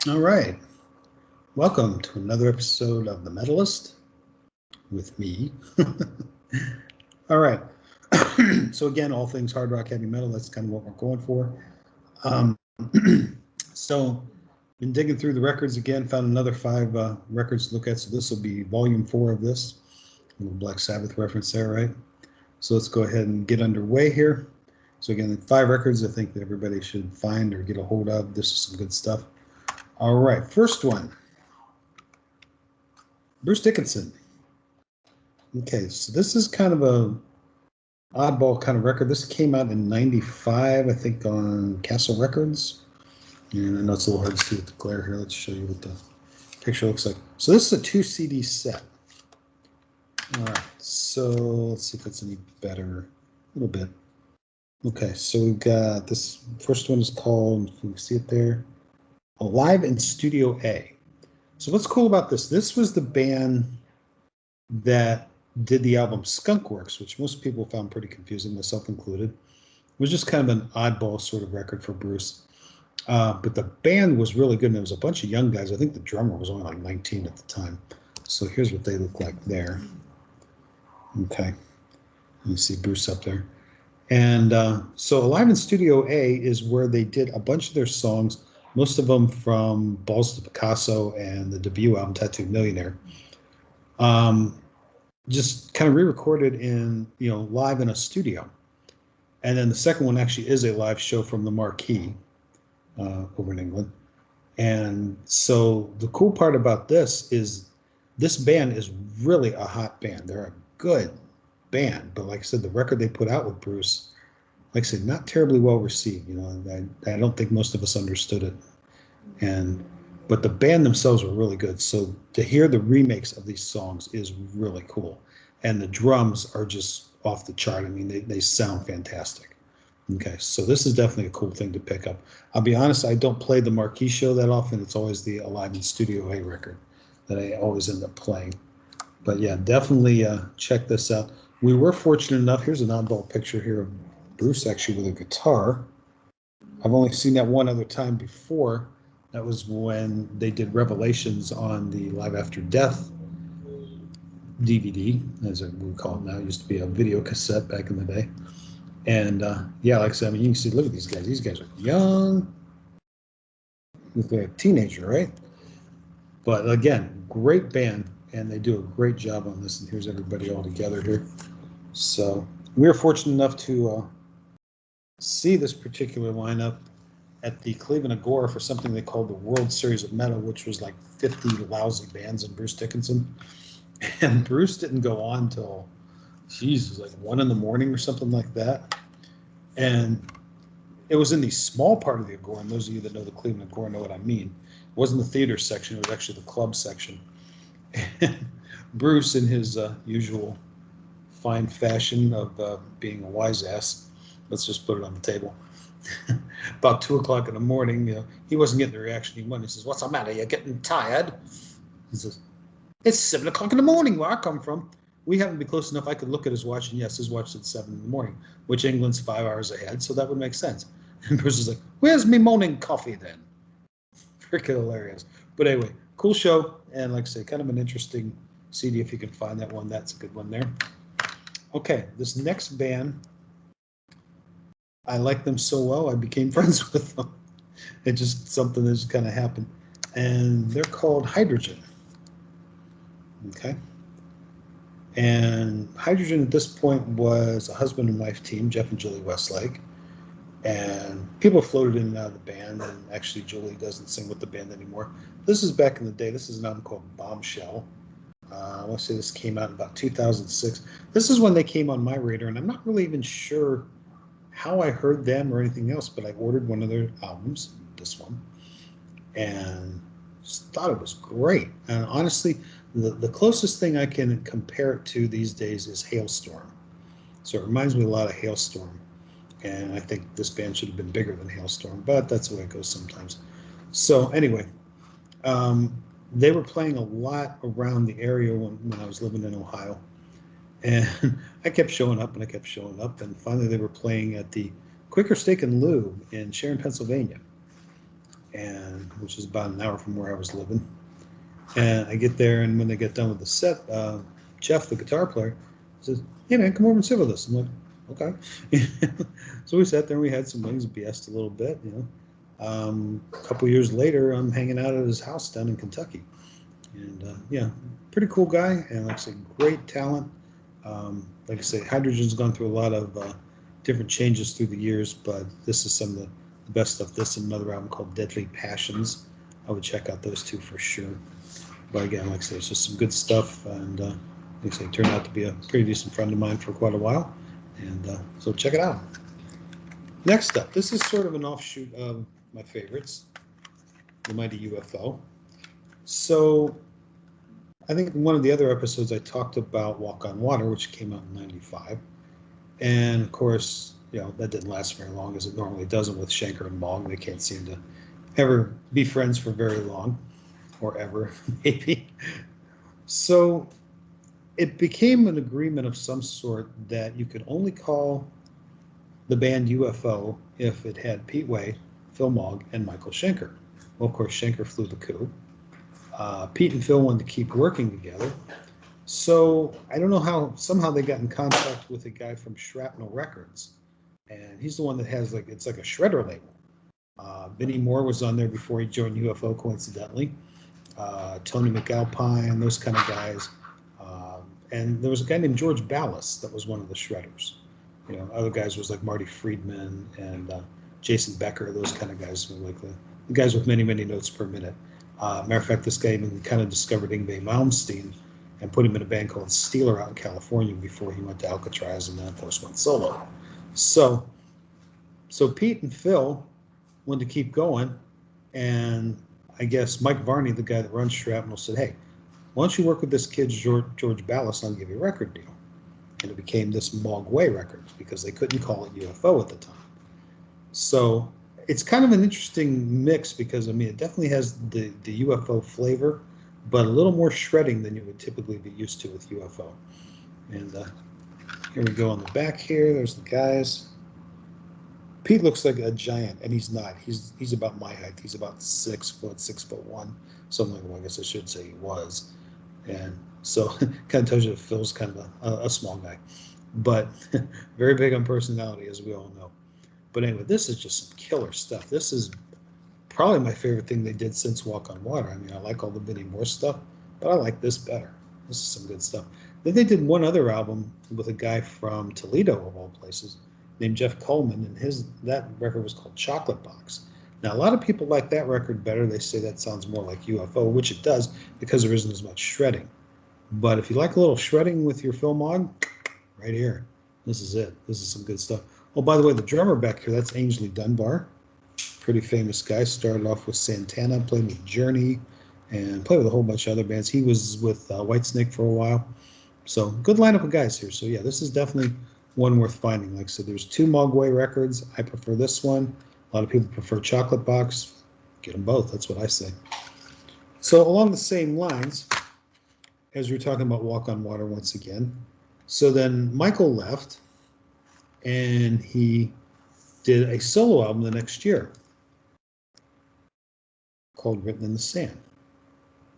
All right. Welcome to another episode of The Metallist with me. All right. So again, all things hard rock, heavy metal, that's kind of what we're going for. Um, so been digging through the records again, found another five records to look at. So this will be volume 4 of this. A little Black Sabbath reference there, right? So let's go ahead and get underway here. So again, 5 records I think that everybody should find or get a hold of. This is some good stuff. All right, first one. Bruce Dickinson. Okay, so this is kind of a oddball kind of record. This came out in '95, I think, on Castle Records. And I know it's a little hard to see with the glare here. Let's show you what the picture looks like. So this is a 2 CD set. All right, so let's see if it's any better. A little bit. Okay, so we've got this first one is called, if you can see it there, Live in Studio A. So what's cool about this? This was the band that did the album Skunkworks, which most people found pretty confusing, myself included. It was just kind of an oddball sort of record for Bruce. But the band was really good, and there was a bunch of young guys. I think the drummer was only like 19 at the time. So here's what they look like there. Okay. You see Bruce up there. And so Alive in Studio A is where they did a bunch of their songs, most of them from Balls to Picasso and the debut album, Tattooed Millionaire. Just kind of re-recorded in, live in a studio. And then the second one actually is a live show from the Marquee over in England. And so the cool part about this is this band is really a hot band. They're a good band, but like I said, the record they put out with Bruce, like I said, not terribly well received. I don't think most of us understood it. But the band themselves were really good. So to hear the remakes of these songs is really cool. And the drums are just off the chart. I mean, they sound fantastic. Okay, so this is definitely a cool thing to pick up. I'll be honest, I don't play the Marquee show that often. It's always the Alive in Studio A record that I always end up playing. But yeah, definitely check this out. We were fortunate enough, here's an oddball picture here of Bruce actually with a guitar. I've only seen that one other time before. That was when they did Revelations on the Live After Death DVD, as we call it now. It used to be a video cassette back in the day. And yeah, like I said, I mean, you can see, look at these guys. These guys are young. Look like a teenager, right? But again, great band, and they do a great job on this. And here's everybody all together here. So we were fortunate enough to see this particular lineup at the Cleveland Agora for something they called the World Series of Metal, which was like 50 lousy bands and Bruce Dickinson. And Bruce didn't go on till, Jesus, like 1 in the morning or something like that. And it was in the small part of the Agora, and those of you that know the Cleveland Agora know what I mean. It wasn't the theater section, it was actually the club section. And Bruce, in his usual fine fashion of being a wise ass, let's just put it on the table. About 2 o'clock in the morning, he wasn't getting the reaction he wanted. He says, "What's the matter? You're getting tired?" He says, "It's 7 o'clock in the morning where I come from." We happen to be close enough I could look at his watch, and yes, his watch said 7 in the morning, which England's 5 hours ahead, so that would make sense. And Bruce is like, "Where's me morning coffee then?" Freaking hilarious. But anyway, cool show, and like I say, kind of an interesting CD if you can find that one. That's a good one there. Okay, this next band, I like them so well, I became friends with them. It just something that just kind of happened. And they're called Hydrogen. Okay. And Hydrogen at this point was a husband and wife team, Jeff and Julie Westlake. And people floated in and out of the band, and actually Julie doesn't sing with the band anymore. This is back in the day. This is an album called Bombshell. I want to say this came out in about 2006. This is when they came on my radar, and I'm not really even sure how I heard them or anything else, but I ordered one of their albums, this one, and just thought it was great. And honestly, the closest thing I can compare it to these days is Hailstorm. So it reminds me a lot of Hailstorm. And I think this band should have been bigger than Hailstorm, but that's the way it goes sometimes. So anyway, they were playing a lot around the area when I was living in Ohio. And I kept showing up and I kept showing up. And finally they were playing at the Quaker Steak and Lube in Sharon, Pennsylvania. and which is about an hour from where I was living. And I get there, and when they get done with the set, Jeff, the guitar player, says, "Hey man, come over and sit with us." I'm like, "Okay." So we sat there and we had some wings, BS'd a little bit, you know. A couple years later, I'm hanging out at his house down in Kentucky, and yeah, pretty cool guy, and like I said, great talent. Like I say, Hydrogen's gone through a lot of different changes through the years, but this is some of the best stuff. This and another album called Deadly Passions. I would check out those two for sure. But again, like I say, it's just some good stuff, and like I say, it turned out to be a pretty decent friend of mine for quite a while, and so check it out. Next up, this is sort of an offshoot of my favorites, the Mighty UFO. So I think in one of the other episodes I talked about Walk on Water, which came out in '95, and of course, you know, that didn't last very long, as it normally doesn't with Schenker and Mogg. They can't seem to ever be friends for very long, or ever, maybe. So it became an agreement of some sort that you could only call the band UFO if it had Pete Way, Phil Mogg, and Michael Schenker. Well, of course, Schenker flew the coop. Pete and Phil wanted to keep working together. So I don't know how, somehow they got in contact with a guy from Shrapnel Records. And he's the one that has, like, it's like a shredder label. Vinnie Moore was on there before he joined UFO, coincidentally. Tony McAlpine, those kind of guys. And there was a guy named George Ballas that was one of the shredders. You know, other guys was like Marty Friedman and Jason Becker, those kind of guys, were like the guys with many, many notes per minute. Matter of fact, this guy even kind of discovered Yngwie Malmsteen and put him in a band called Steeler out in California before he went to Alcatraz and then, of course, went solo. So Pete and Phil wanted to keep going, and I guess Mike Varney, the guy that runs Shrapnel, said, "Hey, why don't you work with this kid, George Ballas, and I'll give you a record deal." And it became this Mogg Way Records because they couldn't call it UFO at the time. So it's kind of an interesting mix because, I mean, it definitely has the UFO flavor, but a little more shredding than you would typically be used to with UFO. And here we go on the back here. There's the guys. Pete looks like a giant, and he's not. He's about my height. He's about 6 foot, 6'1", something like that. I guess I should say he was. And so kind of tells you that Phil's kind of a small guy, but very big on personality, as we all know. But anyway, this is just some killer stuff. This is probably my favorite thing they did since Walk on Water. I mean, I like all the Vinnie Moore stuff, but I like this better. This is some good stuff. Then they did one other album with a guy from Toledo, of all places, named Jeff Coleman, and that record was called Chocolate Box. Now, a lot of people like that record better. They say that sounds more like UFO, which it does because there isn't as much shredding. But if you like a little shredding with your Phil Mogg, right here, this is it. This is some good stuff. Oh, by the way, the drummer back here, that's Ainsley Dunbar. Pretty famous guy. Started off with Santana, played with Journey, and played with a whole bunch of other bands. He was with Whitesnake for a while. So good lineup of guys here. So yeah, this is definitely one worth finding. Like I said, there's 2 Mogg Way records. I prefer this one. A lot of people prefer Chocolate Box. Get them both. That's what I say. So along the same lines, as we're talking about Walk on Water once again, so then Michael left, and he did a solo album the next year called Written in the Sand.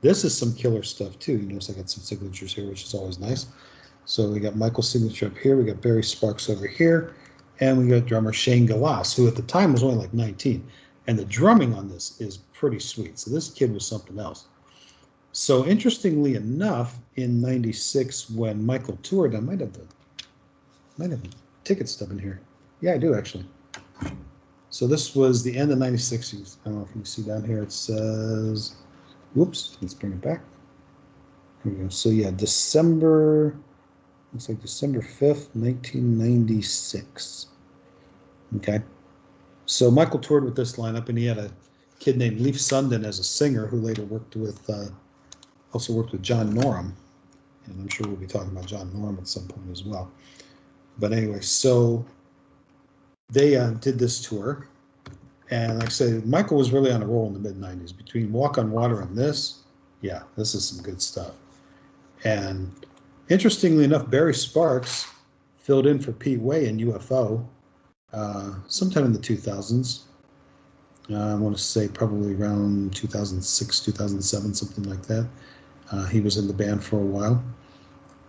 This is some killer stuff too. You notice I got some signatures here, which is always nice. So we got Michael's signature up here, we got Barry Sparks over here, and we got drummer Shane Galas, who at the time was only like 19. And the drumming on this is pretty sweet. So this kid was something else. So interestingly enough, in '96, when Michael toured, I might have the ticket stub in here. Yeah, I do actually. So this was the end of '96. I don't know if you can see down here. It says, whoops, let's bring it back. Here we go. So yeah, December, looks like December 5th, 1996. Okay. So Michael toured with this lineup, and he had a kid named Leif Sundin as a singer who later worked with, also worked with John Norum. And I'm sure we'll be talking about John Norum at some point as well. But anyway, so they did this tour. And like I said, Michael was really on a roll in the mid-'90s. Between Walk on Water and this, yeah, this is some good stuff. And interestingly enough, Barry Sparks filled in for Pete Way in UFO sometime in the 2000s. I want to say probably around 2006, 2007, something like that. He was in the band for a while,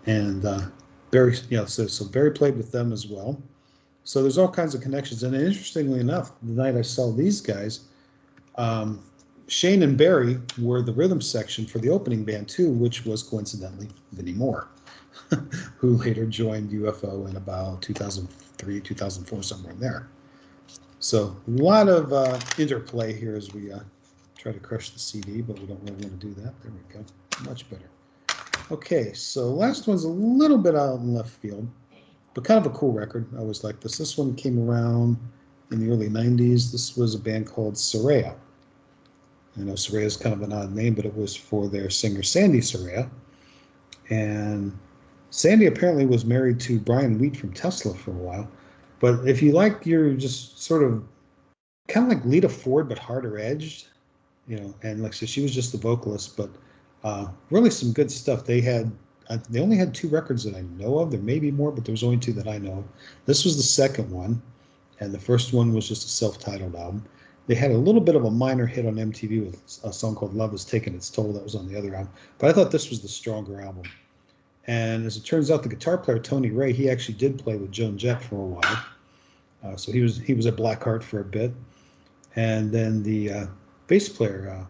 and Barry, so Barry played with them as well. So there's all kinds of connections. And interestingly enough, the night I saw these guys, um, Shane and Barry were the rhythm section for the opening band too, which was coincidentally Vinnie Moore, who later joined UFO in about 2003, 2004, somewhere in there. So a lot of interplay here as we try to crush the CD, but we don't really want to do that. There we go. Much better. Okay, so last one's a little bit out in left field, but kind of a cool record. I always like this. This one came around in the early 90s. This was a band called Soraya. I know Soraya is kind of an odd name, but it was for their singer Sandy Soraya. And Sandy apparently was married to Brian Wheat from Tesla for a while. But if you like your just sort of kind of like Lita Ford, but harder edged, and like I said, she was just the vocalist, but really some good stuff. They only had 2 records that I know of. There may be more, but there's only 2 that I know of. This was the second one, and the first one was just a self-titled album. They had a little bit of a minor hit on MTV with a song called Love Has Taken Its Toll. That was on the other album, but I thought this was the stronger album. And as it turns out, the guitar player, Tony Ray, he actually did play with Joan Jett for a while. So he was at Blackheart for a bit. And then the bass player,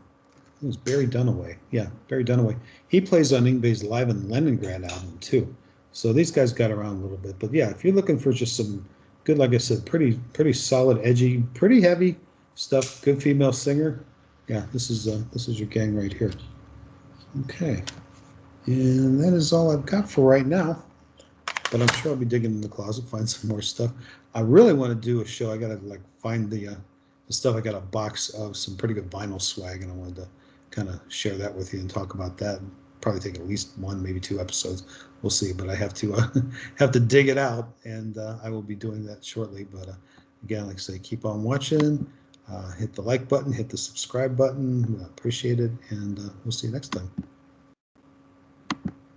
it was Barry Dunaway. Yeah, Barry Dunaway. He plays on Yngwie's Live in Leningrad album too. So these guys got around a little bit. But yeah, if you're looking for just some good, like I said, pretty solid, edgy, pretty heavy stuff, good female singer, yeah, this is your gang right here. Okay, and that is all I've got for right now. But I'm sure I'll be digging in the closet, find some more stuff. I really want to do a show. I gotta like find the stuff. I got a box of some pretty good vinyl swag, and I wanted to kind of share that with you and talk about that. Probably take at least 1, maybe 2 episodes. We'll see. But I have to have to dig it out, and I will be doing that shortly. But again, like I say, keep on watching. Hit the like button, hit the subscribe button. I appreciate it, and we'll see you next time.